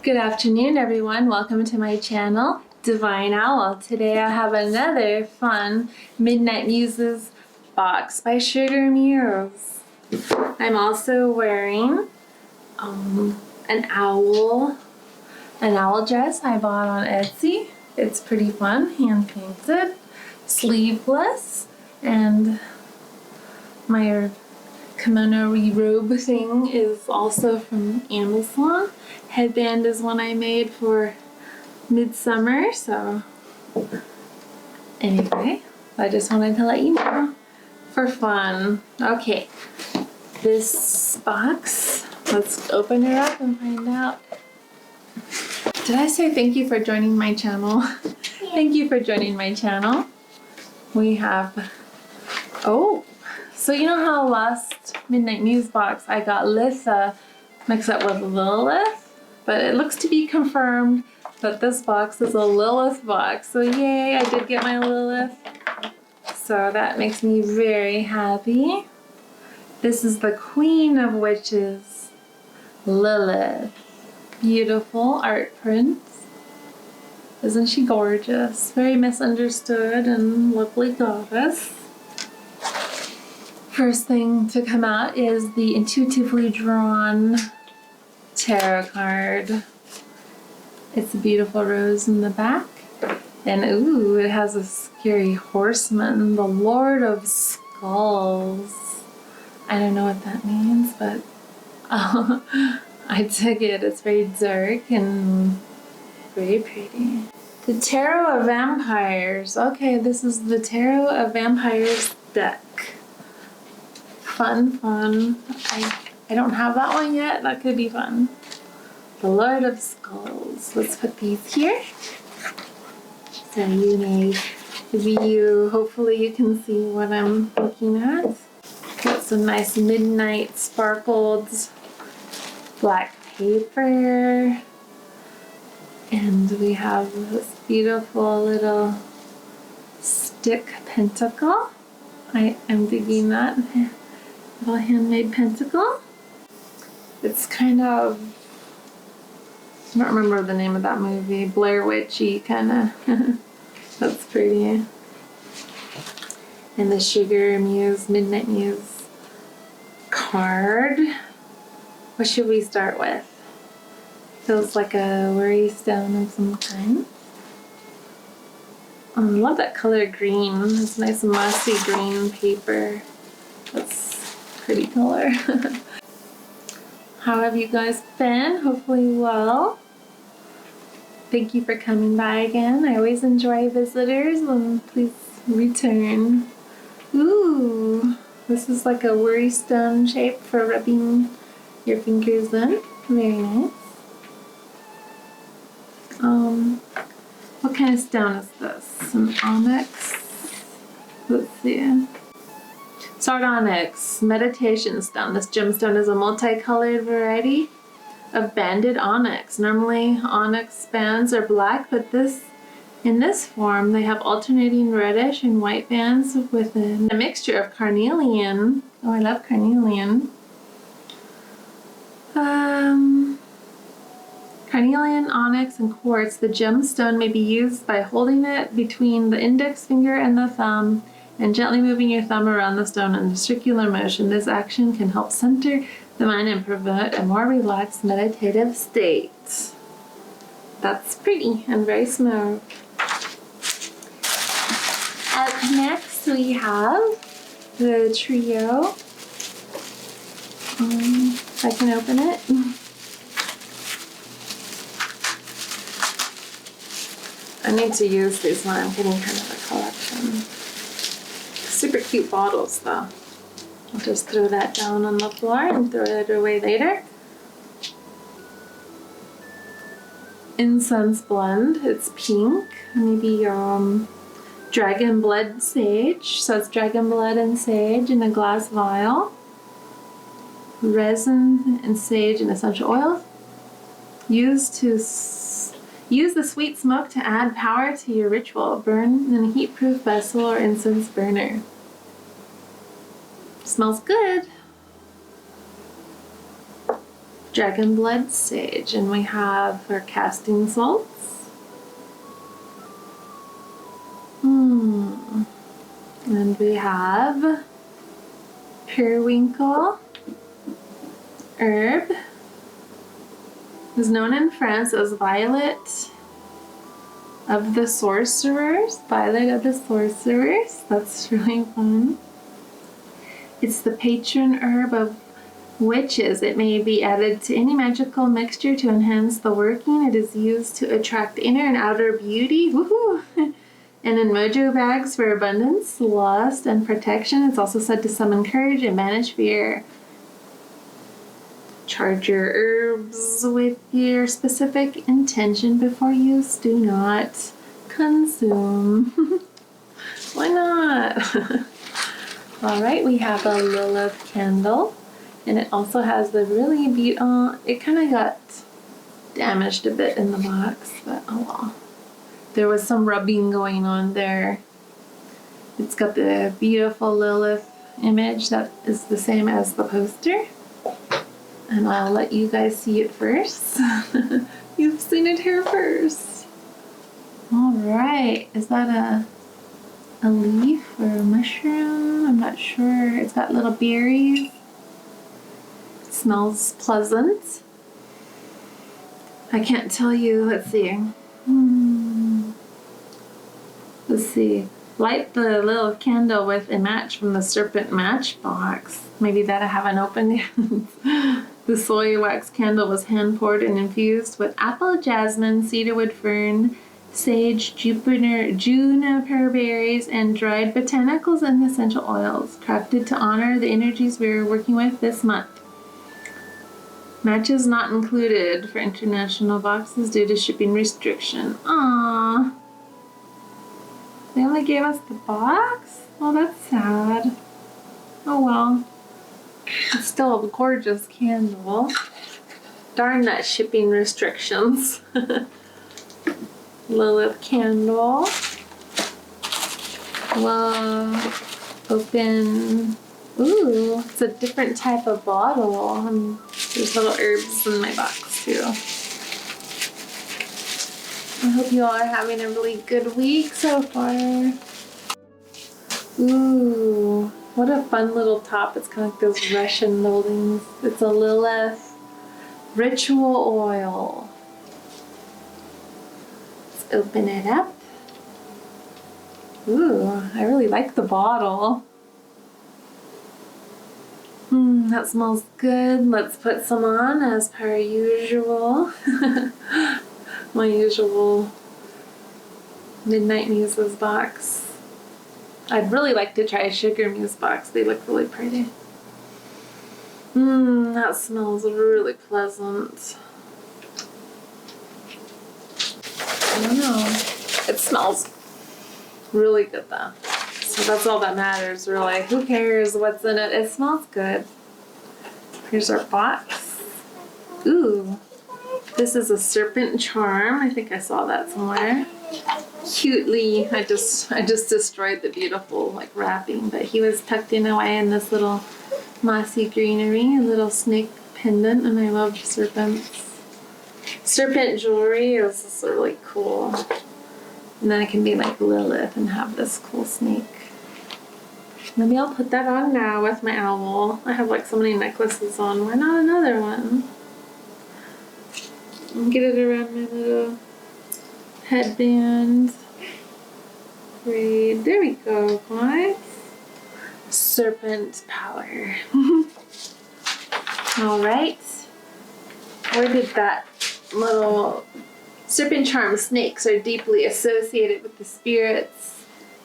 Good afternoon, everyone. Welcome to my channel, Divine Owl. Today I have another fun Midnight Muses box by Sugarmuses. I'm also wearing an owl dress I bought on Etsy. It's pretty fun, hand painted, sleeveless, and my kimono robe thing is also from Amazon. Headband is one I made for midsummer, so anyway, I just wanted to let you know for fun. Okay, this box, let's open it up and find out. Did I say thank you for joining my channel? Yeah. Thank you for joining my channel. We have, so you know how last Midnight Muse box I got Litha mixed up with Lilith? But it looks to be confirmed that this box is a Lilith box. So yay, I did get my Lilith. So that makes me very happy. This is the Queen of Witches, Lilith. Beautiful art prints. Isn't she gorgeous? Very misunderstood and lovely goddess. First thing to come out is the intuitively drawn tarot card. It's a beautiful rose in the back. And ooh, it has a scary horseman, the Lord of Skulls. I don't know what that means, but I dig it. It's very dark and very pretty. The Tarot of Vampires. Okay, this is the Tarot of Vampires deck. Fun. I don't have that one yet. That could be fun. The Lord of Skulls. Let's put these here so you may view. Hopefully you can see what I'm looking at. Got some nice midnight sparkled black paper. And we have this beautiful little stick pentacle. I am digging that. Little handmade pentacle. It's kind of, I don't remember the name of that movie, Blair Witchy kind of. That's pretty. And the Sugarmuse, Midnight Muse card. What should we start with? Feels like a worry stone of some kind. I love that color green. It's nice mossy green paper. That's pretty color. How have you guys been? Hopefully well. Thank you for coming by again. I always enjoy visitors, and please return. Ooh, this is like a worry stone shape for rubbing your fingers in. Very nice. What kind of stone is this? An onyx? Let's see. Sardonyx, meditation stone. This gemstone is a multicolored variety of banded onyx. Normally onyx bands are black, but in this form they have alternating reddish and white bands with a mixture of carnelian. Oh, I love carnelian. Carnelian, onyx, and quartz. The gemstone may be used by holding it between the index finger and the thumb and gently moving your thumb around the stone in a circular motion. This action can help center the mind and promote a more relaxed meditative state. That's pretty and very smooth. Up next we have the trio. If I can open it. I need to use these when I'm getting kind of a collection. Super cute bottles though. I'll just throw that down on the floor and throw it away later. Incense blend. It's pink. Maybe dragon blood sage. So it's dragon blood and sage in a glass vial. Resin and sage and essential oils. Use the sweet smoke to add power to your ritual. Burn in a heat-proof vessel or incense burner. Smells good. dragon blood sage, and we have our casting salts. And we have periwinkle herb. Is known in France as violet of the sorcerers. Violet of the sorcerers. That's really fun. It's the patron herb of witches. It may be added to any magical mixture to enhance the working. It is used to attract inner and outer beauty. Woohoo! And in mojo bags for abundance, lust, and protection. It's also said to summon courage and banish fear. Charge your herbs with your specific intention before use. Do not consume. Why not? Alright, we have a Lilith candle. And it also has the really beautiful... it kind of got damaged a bit in the box, but oh well. There was some rubbing going on there. It's got the beautiful Lilith image that is the same as the poster. And I'll let you guys see it first. You've seen it here first. Alright, is that a leaf or a mushroom? I'm not sure. It's got little berries. It smells pleasant. I can't tell you. Let's see. Let's see. Light the little candle with a match from the serpent matchbox. Maybe that I haven't opened yet. The soy wax candle was hand poured and infused with apple, jasmine, cedarwood fern, sage, juniper berries, and dried botanicals and essential oils, crafted to honor the energies we're working with this month. Matches not included for international boxes due to shipping restriction. Aww. They only gave us the box? Oh, that's sad. Oh well. It's still a gorgeous candle. Darn that shipping restrictions. Lilith candle. We'll open... Ooh, it's a different type of bottle. There's little herbs in my box too. I hope you all are having a really good week so far. Ooh, what a fun little top. It's kind of like those Russian moldings. It's a Lilith ritual oil. Let's open it up. Ooh, I really like the bottle. That smells good. Let's put some on as per usual. My usual Midnight Muses box. I'd really like to try a Sugar Muse box. They look really pretty. That smells really pleasant. I don't know. It smells really good though. So that's all that matters, really. Who cares what's in it? It smells good. Here's our box. Ooh. This is a serpent charm. I think I saw that somewhere. Cutely, I just destroyed the beautiful like wrapping, but he was tucked in away in this little mossy greenery, a little snake pendant, and I love serpents. Serpent jewelry is just really cool. And then I can be like Lilith and have this cool snake. Maybe I'll put that on now with my owl. I have like so many necklaces on. Why not another one? Get it around my little headband. Great. There we go, guys. Serpent power. Alright. Where did that little serpent charm? Snakes are deeply associated with the spirits,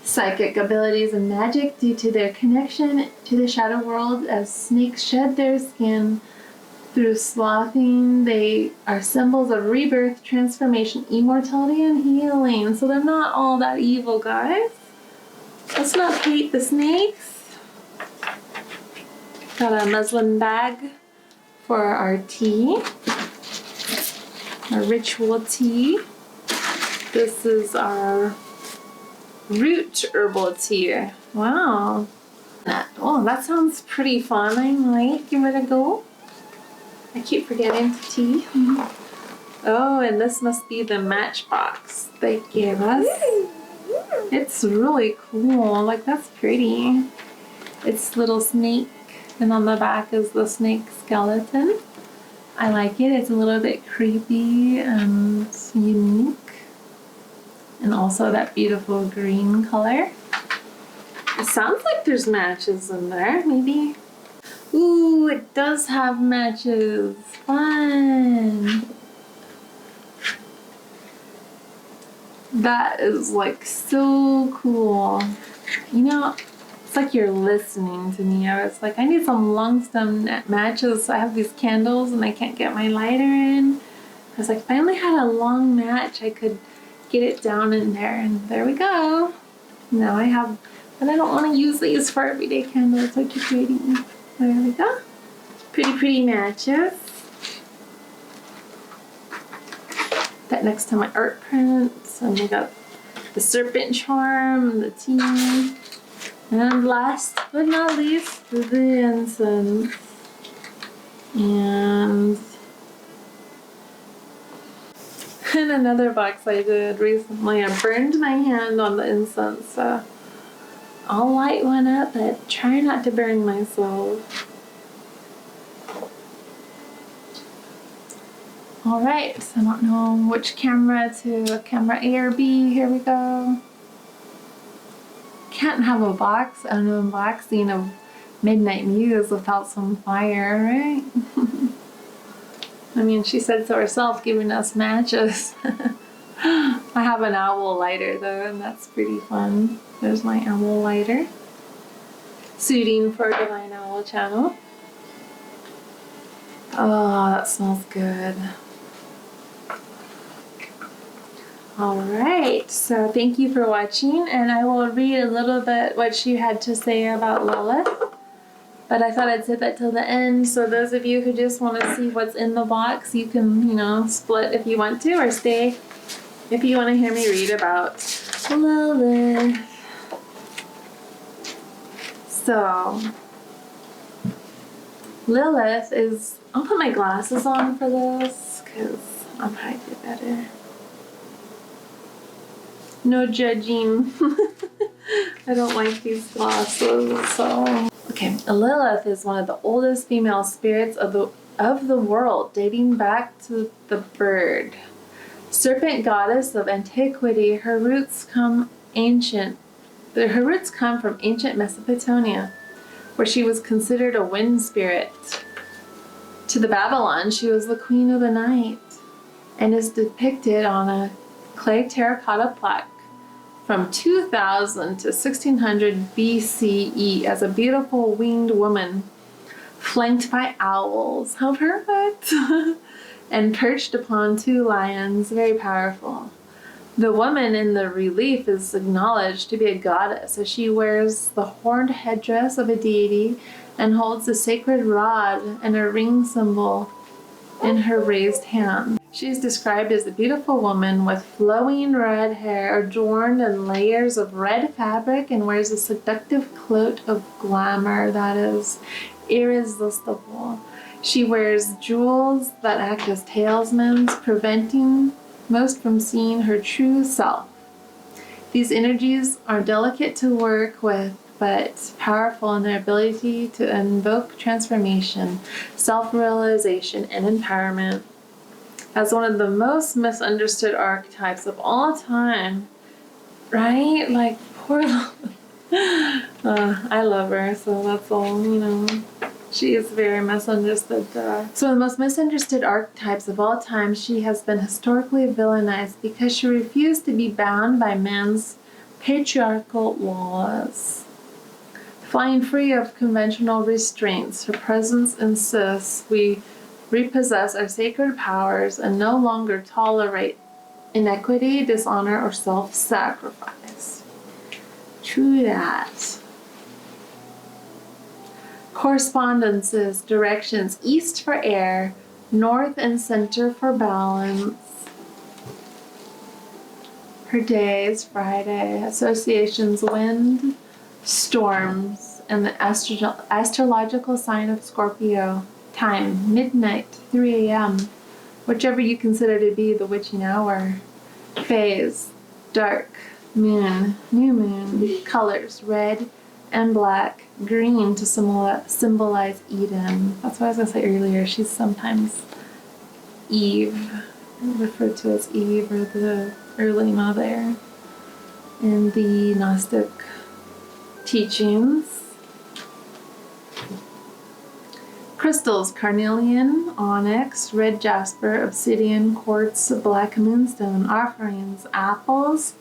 psychic abilities, and magic due to their connection to the shadow world. As snakes shed their skin through sloughing, they are symbols of rebirth, transformation, immortality, and healing. So they're not all that evil, guys. Let's not hate the snakes. Got a muslin bag for our tea. Our ritual tea. This is our root herbal tea. Wow. Oh, that sounds pretty fun. I might give it a go. I keep forgetting to tea. Oh, and this must be the matchbox they gave us. It's really cool. Like, that's pretty. It's little snake, and on the back is the snake skeleton. I like it. It's a little bit creepy and unique. And also that beautiful green color. It sounds like there's matches in there, maybe. Ooh, it does have matches. Fun. That is like so cool. You know, it's like you're listening to me. I was like, I need some long stem matches. I have these candles and I can't get my lighter in. I was like, if I only had a long match, I could get it down in there. And there we go. Now I have, but I don't want to use these for everyday candles. I keep waiting. There we go. Pretty matches. That next to my art prints. And we got the serpent charm, the tea. And last but not least, the incense. And in another box I did recently, I burned my hand on the incense. So I'll light one up, but try not to burn myself. Alright, so I don't know which camera to camera A or B. Here we go. Can't have an unboxing of Midnight Muse without some fire, right? I mean, she said so herself, giving us matches. I have an owl lighter though, and that's pretty fun. There's my owl lighter. Suiting for Divine Owl channel. Oh, that smells good. Alright, so thank you for watching, and I will read a little bit what she had to say about Lilith. But I thought I'd save that till the end, so those of you who just want to see what's in the box, you can, split if you want to, or stay if you want to hear me read about Lilith. So, Lilith is, I'll put my glasses on for this, because I'll probably do better. No judging. I don't like these glasses, so. Okay, Lilith is one of the oldest female spirits of the world, dating back to the bird. Serpent goddess of antiquity, her roots come from ancient Mesopotamia, where she was considered a wind spirit. To the Babylon, she was the queen of the night, and is depicted on a clay terracotta plaque from 2000 to 1600 BCE as a beautiful winged woman flanked by owls. How perfect! And perched upon two lions, very powerful. The woman in the relief is acknowledged to be a goddess, as she wears the horned headdress of a deity and holds a sacred rod and a ring symbol in her raised hand. She is described as a beautiful woman with flowing red hair adorned in layers of red fabric, and wears a seductive cloak of glamour that is irresistible. She wears jewels that act as talismans, preventing most from seeing her true self. These energies are delicate to work with, but powerful in their ability to invoke transformation, self-realization, and empowerment. As one of the most misunderstood archetypes of all time, right? Like, poor I love her, so that's all, She is very misunderstood. So the most misunderstood archetypes of all time, she has been historically villainized because she refused to be bound by man's patriarchal laws. Flying free of conventional restraints, her presence insists we repossess our sacred powers and no longer tolerate inequity, dishonor, or self-sacrifice. True that. Correspondences, directions: east for air, north and center for balance. Her days: Friday. Associations: wind, storms, and the astrological sign of Scorpio, Time, midnight, 3 a.m., whichever you consider to be the witching hour. Phase, dark, moon, new moon. Colors, red and black, green to symbolize Eden. That's what I was going to say earlier. She's sometimes Eve, referred to as Eve, or the early mother in the Gnostic teachings. Crystals, carnelian, onyx, red jasper, obsidian, quartz, black moonstone. Offerings, apples,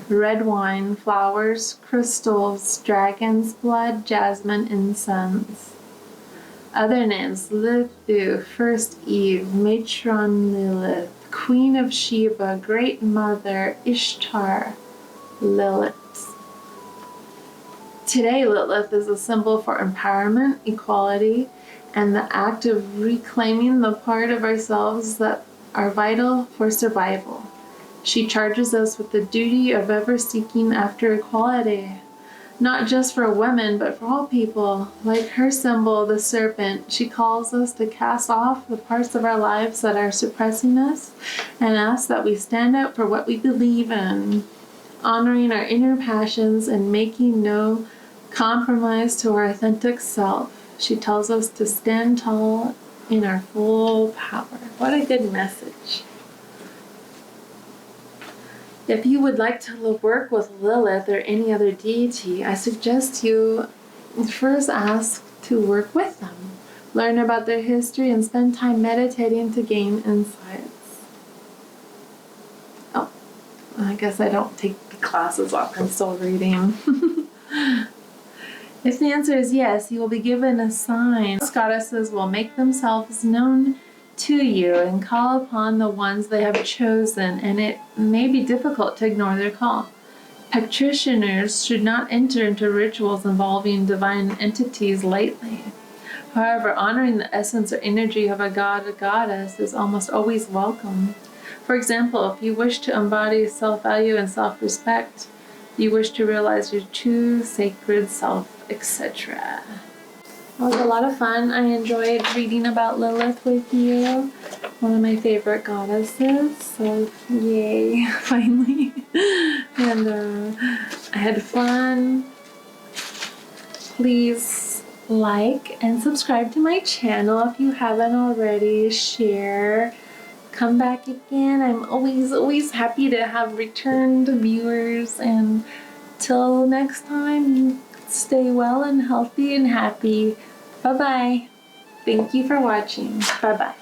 red wine, flowers, crystals, dragon's blood, jasmine, incense. Other names, Lithu, First Eve, Matron Lilith, Queen of Sheba, Great Mother, Ishtar, Lilith. Today, Lilith is a symbol for empowerment, equality, and the act of reclaiming the part of ourselves that are vital for survival. She charges us with the duty of ever seeking after equality, not just for women, but for all people. Like her symbol, the serpent, she calls us to cast off the parts of our lives that are suppressing us and asks that we stand up for what we believe in, honoring our inner passions and making no compromise to our authentic self. She tells us to stand tall in our full power. What a good message. If you would like to work with Lilith or any other deity, I suggest you first ask to work with them. Learn about their history and spend time meditating to gain insights. Oh, I guess I don't take the classes off. I'm still reading. If the answer is yes, you will be given a sign. Goddesses will make themselves known to you and call upon the ones they have chosen, and it may be difficult to ignore their call. Practitioners should not enter into rituals involving divine entities lightly. However, honoring the essence or energy of a god or goddess is almost always welcome. For example, if you wish to embody self-value and self-respect, you wish to realize your true sacred self, etc. It was a lot of fun. I enjoyed reading about Lilith with you, one of my favorite goddesses, so yay, finally. And I had fun. Please like and subscribe to my channel if you haven't already. Share. Come back again. I'm always happy to have returned viewers, and till next time, stay well and healthy and happy. Bye-bye. Thank you for watching. Bye-bye.